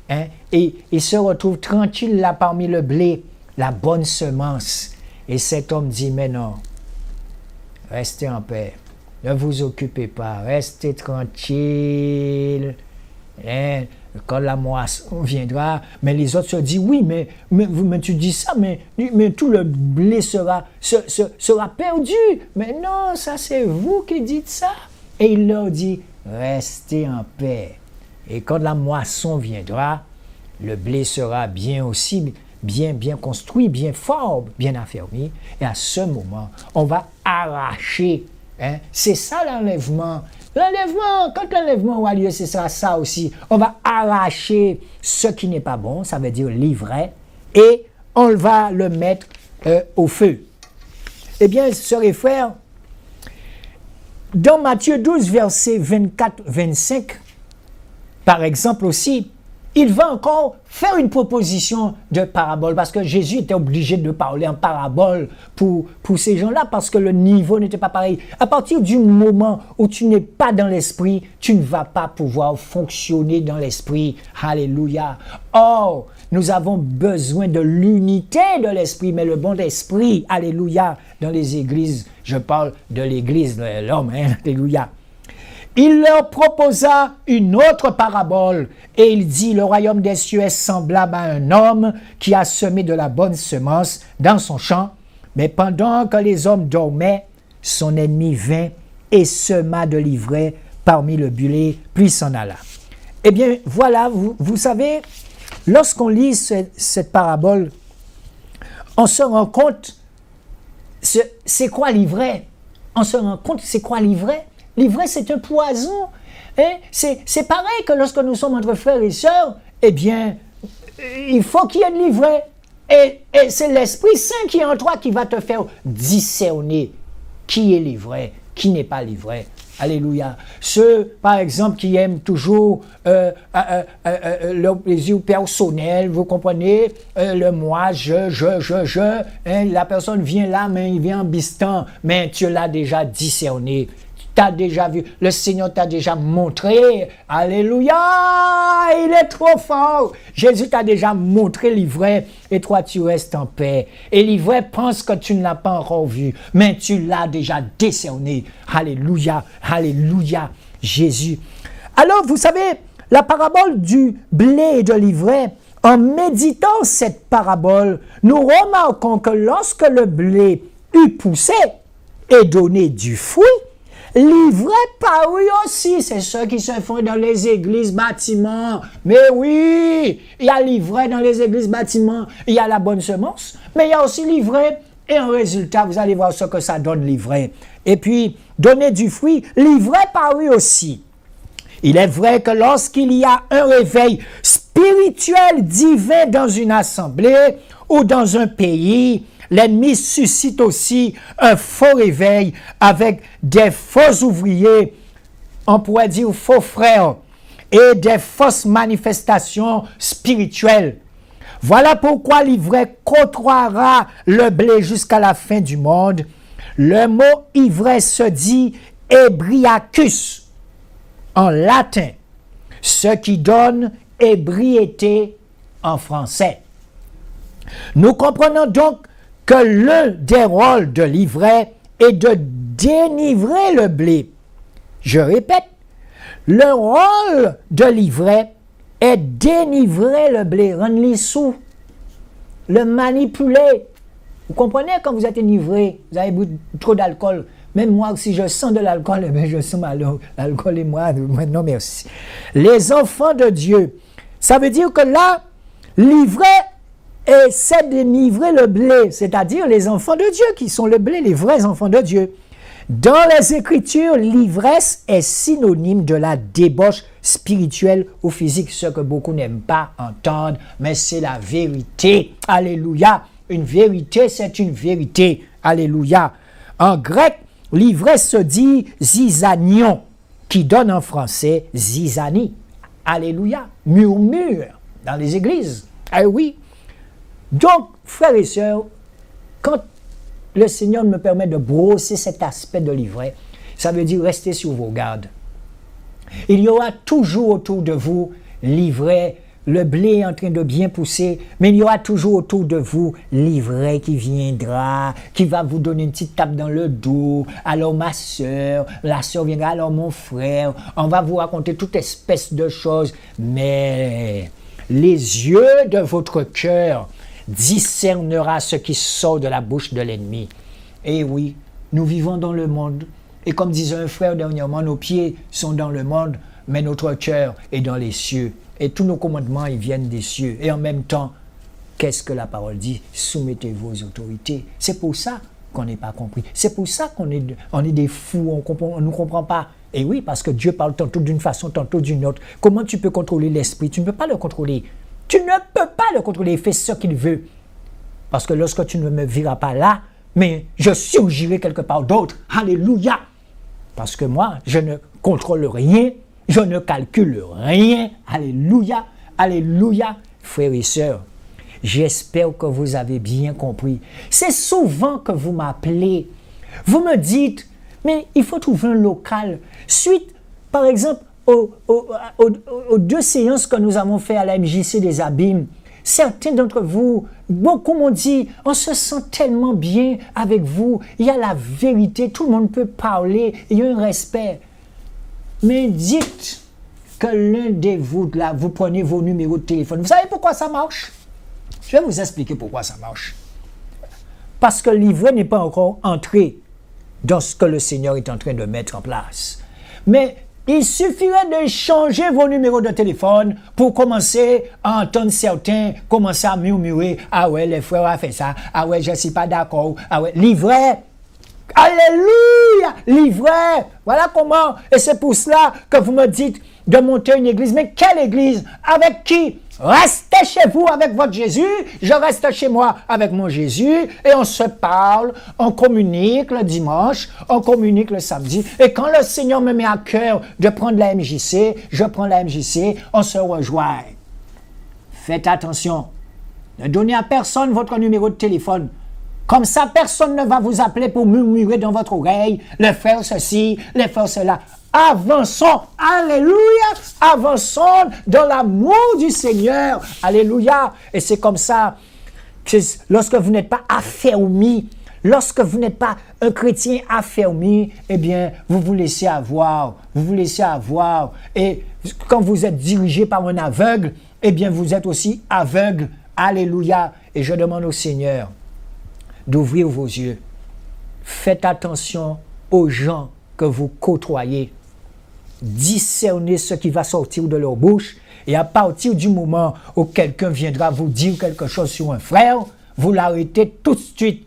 Hein? Et il se retrouve tranquille là parmi le blé, la bonne semence. Et cet homme dit, mais non, restez en paix, ne vous occupez pas, restez tranquille. Hein? Quand la moisson viendra, mais les autres se disent, oui, mais tu dis ça, mais tout le blé sera perdu. Mais non, ça c'est vous qui dites ça. Et il leur dit, restez en paix. Et quand la moisson viendra, le blé sera bien construit, bien fort, bien affermi. Et à ce moment, on va arracher. Hein? C'est ça l'enlèvement. L'enlèvement, quand l'enlèvement aura lieu, ce sera ça aussi. On va arracher ce qui n'est pas bon, ça veut dire l'ivraie, et on va le mettre au feu. Eh bien, sœurs et frères, dans Matthieu 12, versets 24-25, par exemple aussi, il va encore faire une proposition de parabole, parce que Jésus était obligé de parler en parabole pour ces gens-là, parce que le niveau n'était pas pareil. À partir du moment où tu n'es pas dans l'esprit, tu ne vas pas pouvoir fonctionner dans l'esprit. Alléluia. Or, nous avons besoin de l'unité de l'esprit, mais le bon esprit, alléluia, dans les églises, je parle de l'église de l'homme, hein, alléluia. Il leur proposa une autre parabole et il dit, le royaume des cieux est semblable à un homme qui a semé de la bonne semence dans son champ, mais pendant que les hommes dormaient, son ennemi vint et sema de l'ivraie parmi le blé, puis s'en alla. Eh bien, voilà, vous savez, lorsqu'on lit cette parabole, on se rend compte, c'est quoi l'ivraie? On se rend compte, c'est quoi l'ivraie? L'ivraie, c'est un poison. Hein? C'est pareil que lorsque nous sommes entre frères et sœurs, eh bien, il faut qu'il y ait de l'ivraie. Et c'est l'Esprit Saint qui est en toi qui va te faire discerner qui est l'ivraie, qui n'est pas l'ivraie. Alléluia. Ceux, par exemple, qui aiment toujours leur plaisir personnel, vous comprenez, le moi, hein, la personne vient là, mais il vient en bistant, mais tu l'as déjà discerné. T'as déjà vu, le Seigneur t'a déjà montré, alléluia, il est trop fort. Jésus t'a déjà montré l'ivraie et toi tu restes en paix. Et l'ivraie pense que tu ne l'as pas encore vu, mais tu l'as déjà décerné. Alléluia, alléluia, Jésus. Alors vous savez, la parabole du blé et de l'ivraie, en méditant cette parabole, nous remarquons que lorsque le blé eut poussé et donné du fruit, l'ivraie parut aussi, c'est ceux qui se font dans les églises, bâtiments. Mais oui, il y a l'ivraie dans les églises, bâtiments, il y a la bonne semence, mais il y a aussi l'ivraie. Et en résultat, vous allez voir ce que ça donne l'ivraie. Et puis, donner du fruit, l'ivraie parut aussi. Il est vrai que lorsqu'il y a un réveil spirituel divin dans une assemblée ou dans un pays, l'ennemi suscite aussi un faux réveil avec des faux ouvriers, on pourrait dire faux frères, et des fausses manifestations spirituelles. Voilà pourquoi l'ivraie côtoiera le blé jusqu'à la fin du monde. Le mot ivraie se dit ebriacus en latin, ce qui donne ébriété en français. Nous comprenons donc que l'un des rôles de l'ivraie est de dénivrer le blé. Je répète, le rôle de l'ivraie est dénivrer le blé, rendre-le sous, le manipuler. Vous comprenez, quand vous êtes enivré, vous avez bu trop d'alcool. Même moi, si je sens de l'alcool, eh je sens l'alcool et moi, non merci. Les enfants de Dieu, ça veut dire que là, l'ivraie essaie d'énivrer le blé, c'est-à-dire les enfants de Dieu qui sont le blé, les vrais enfants de Dieu. Dans les Écritures, l'ivresse est synonyme de la débauche spirituelle ou physique, ce que beaucoup n'aiment pas entendre, mais c'est la vérité. Alléluia. Une vérité, c'est une vérité. Alléluia. En grec, l'ivresse se dit zizanion, qui donne en français zizanie. Alléluia. Murmure dans les églises. Ah oui. Donc, frères et sœurs, quand le Seigneur me permet de brosser cet aspect de l'ivraie, ça veut dire rester sur vos gardes. Il y aura toujours autour de vous l'ivraie, le blé en train de bien pousser, mais il y aura toujours autour de vous l'ivraie qui viendra, qui va vous donner une petite tape dans le dos. Alors ma sœur, la sœur viendra, alors mon frère, on va vous raconter toute espèce de choses, mais les yeux de votre cœur discernera ce qui sort de la bouche de l'ennemi. Et oui, nous vivons dans le monde. Et comme disait un frère dernièrement, nos pieds sont dans le monde, mais notre cœur est dans les cieux. Et tous nos commandements, ils viennent des cieux. Et en même temps, qu'est-ce que la parole dit? Soumettez-vous aux autorités. C'est pour ça qu'on n'est pas compris. C'est pour ça qu'on est des fous, on ne comprend pas. Et oui, parce que Dieu parle tantôt d'une façon, tantôt d'une autre. Comment tu peux contrôler l'esprit? Tu ne peux pas le contrôler. Tu ne peux pas le contrôler, il fait ce qu'il veut. Parce que lorsque tu ne me verras pas là, mais je surgirai quelque part d'autre. Alléluia. Parce que moi, je ne contrôle rien, je ne calcule rien. Alléluia, alléluia. Frères et sœurs, j'espère que vous avez bien compris. C'est souvent que vous m'appelez. Vous me dites, mais il faut trouver un local. Suite, par exemple, aux 2 séances que nous avons fait à la MJC des Abîmes, certains d'entre vous, beaucoup m'ont dit, on se sent tellement bien avec vous, il y a la vérité, tout le monde peut parler, il y a un respect. Mais dites que l'un de vous, là, vous prenez vos numéros de téléphone. Vous savez pourquoi ça marche? Je vais vous expliquer pourquoi ça marche. Parce que l'ivraie n'est pas encore entré dans ce que le Seigneur est en train de mettre en place. Mais Il suffirait de changer vos numéros de téléphone pour commencer à entendre certains commencer à murmurer. Ah ouais, les frères ont fait ça. Ah ouais, je ne suis pas d'accord. Ah ouais, livret. Alléluia, livret. Voilà comment. Et c'est pour cela que vous me dites de monter une église. Mais quelle église? Avec qui? Restez chez vous avec votre Jésus, je reste chez moi avec mon Jésus, et on se parle, on communique le dimanche, on communique le samedi, et quand le Seigneur me met à cœur de prendre la MJC, je prends la MJC, on se rejoint. Faites attention, ne donnez à personne votre numéro de téléphone. Comme ça, personne ne va vous appeler pour murmurer dans votre oreille, le faire ceci, le faire cela. Avançons, alléluia, avançons dans l'amour du Seigneur, alléluia. Et c'est comme ça que lorsque vous n'êtes pas affermi, lorsque vous n'êtes pas un chrétien affermi, eh bien, vous vous laissez avoir, Et quand vous êtes dirigé par un aveugle, eh bien, vous êtes aussi aveugle, alléluia. Et je demande au Seigneur d'ouvrir vos yeux. Faites attention aux gens que vous côtoyez. Discernez ce qui va sortir de leur bouche, et à partir du moment où quelqu'un viendra vous dire quelque chose sur un frère, vous l'arrêtez tout de suite.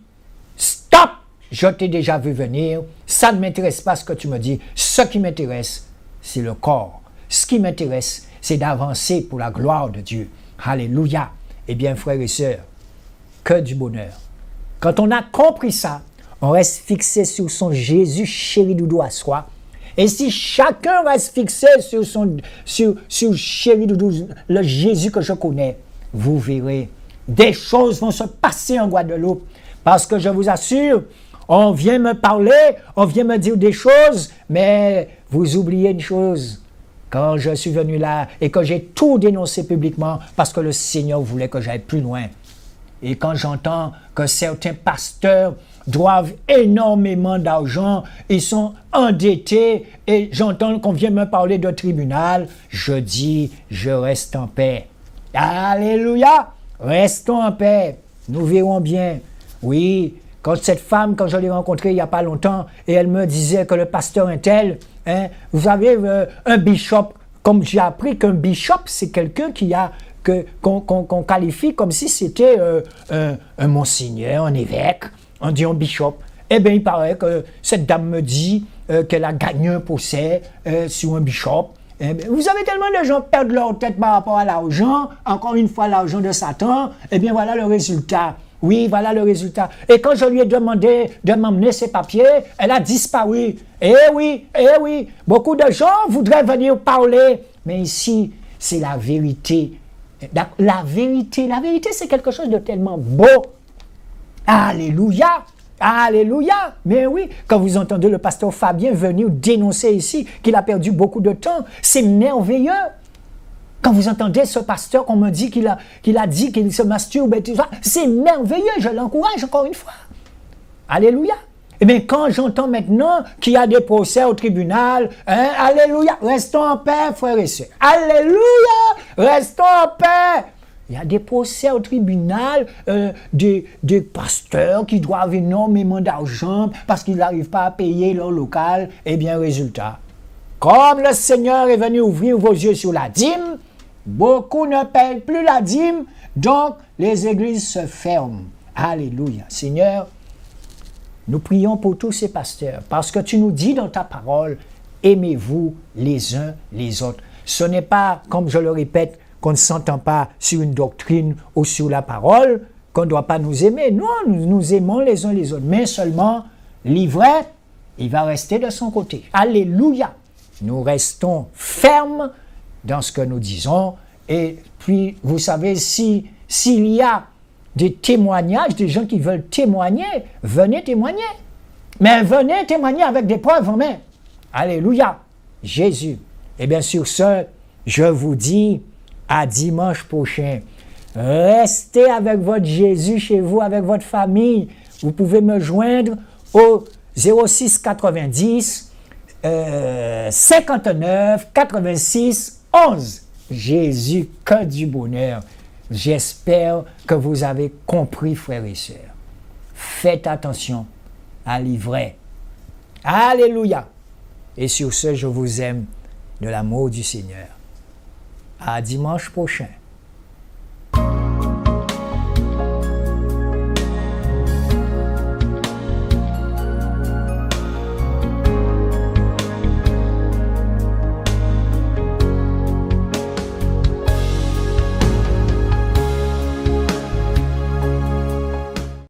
Stop! Je t'ai déjà vu venir, ça ne m'intéresse pas ce que tu me dis. Ce qui m'intéresse, c'est le corps. Ce qui m'intéresse, c'est d'avancer pour la gloire de Dieu. Alléluia! Eh bien, frères et sœurs, que du bonheur. Quand on a compris ça, on reste fixé sur son Jésus chéri doudou à soi. Et si chacun reste fixé sur chéri doudou, le Jésus que je connais, vous verrez, des choses vont se passer en Guadeloupe. Parce que je vous assure, on vient me parler, on vient me dire des choses, mais vous oubliez une chose. Quand je suis venu là et que j'ai tout dénoncé publiquement, parce que le Seigneur voulait que j'aille plus loin. Et quand j'entends que certains pasteurs doivent énormément d'argent, ils sont endettés, et j'entends qu'on vient me parler de tribunal, je dis, je reste en paix. Alléluia! Restons en paix. Nous verrons bien. Oui, quand cette femme, quand je l'ai rencontrée il n'y a pas longtemps, et elle me disait que le pasteur est tel, vous savez, un bishop, comme j'ai appris qu'un bishop, c'est quelqu'un qui a qu'on qualifie comme si c'était un monseigneur, un évêque, on dit un bishop. Eh bien, il paraît que cette dame me dit qu'elle a gagné un procès sur un bishop. Eh bien, vous savez, tellement de gens perdent leur tête par rapport à l'argent, encore une fois l'argent de Satan, eh bien voilà le résultat. Oui, voilà le résultat. Et quand je lui ai demandé de m'emmener ses papiers, elle a disparu. Eh oui, beaucoup de gens voudraient venir parler, mais ici, c'est la vérité. La vérité, c'est quelque chose de tellement beau. Alléluia, alléluia. Mais oui, quand vous entendez le pasteur Fabien venir dénoncer ici qu'il a perdu beaucoup de temps, c'est merveilleux. Quand vous entendez ce pasteur qu'on me dit qu'il a dit qu'il se masturbe et tout ça, c'est merveilleux, je l'encourage encore une fois. Alléluia. Eh bien, quand j'entends maintenant qu'il y a des procès au tribunal, alléluia, restons en paix, frères et sœurs. Alléluia, restons en paix. Il y a des procès au tribunal, des pasteurs qui doivent énormément d'argent parce qu'ils n'arrivent pas à payer leur local. Eh bien, résultat, comme le Seigneur est venu ouvrir vos yeux sur la dîme, beaucoup ne payent plus la dîme, donc les églises se ferment. Alléluia. Seigneur, nous prions pour tous ces pasteurs, parce que tu nous dis dans ta parole, aimez-vous les uns les autres. Ce n'est pas, comme je le répète, qu'on ne s'entend pas sur une doctrine ou sur la parole, qu'on ne doit pas nous aimer. Non, nous aimons les uns les autres, mais seulement l'ivraie, il va rester de son côté. Alléluia! Nous restons fermes dans ce que nous disons, et puis, vous savez, s'il y a des témoignages, des gens qui veulent témoigner, venez témoigner. Mais venez témoigner avec des preuves en main. Alléluia, Jésus. Et bien sur ce, je vous dis à dimanche prochain. Restez avec votre Jésus chez vous, avec votre famille. Vous pouvez me joindre au 06 90 59 86 11. Jésus, que du bonheur. J'espère que vous avez compris, frères et sœurs. Faites attention à l'ivraie. Alléluia. Et sur ce, je vous aime de l'amour du Seigneur. À dimanche prochain.